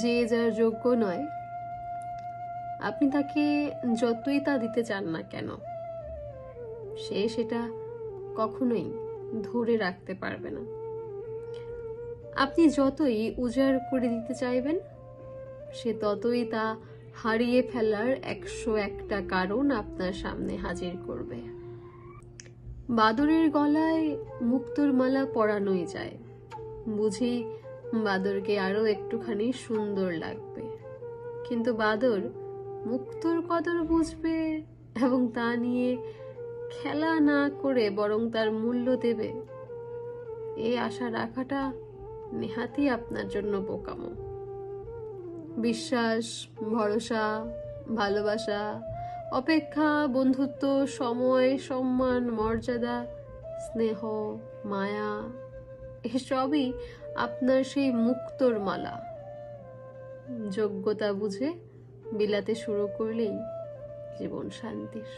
যে যার যোগ্য নয়, আপনি তাকে যতই তা দিতে চান না কেন, সে সেটা কখনোই ধরে রাখতে পারবে না। আপনি যতই উজাড় করে দিতে চাইবেন, সে ততই তা হারিয়ে ফেলার 101টা কারণ আপনার সামনে হাজির করবে। বাদরের গলায় মুক্তোর মালা পরানোই যায়, বুঝি বাদরকে আরো একটুখানি সুন্দর লাগবে। কিন্তু বাদর মুক্তোর কদর বুঝবে এবং তা নিয়ে খেলা না করে বরং তার মূল্য দেবে, এই আশা রাখাটা নেহাতি আপনার জন্য বোকামো। বিশ্বাস, ভরসা, ভালোবাসা, অপেক্ষা, বন্ধুত্ব, সময়, সম্মান, মর্যাদা, স্নেহ, মায়া, এসবই আপনার সেই মুক্তোর মালা। যোগ্যতা বুঝে বিলাতে শুরু করলেই জীবন শান্তির।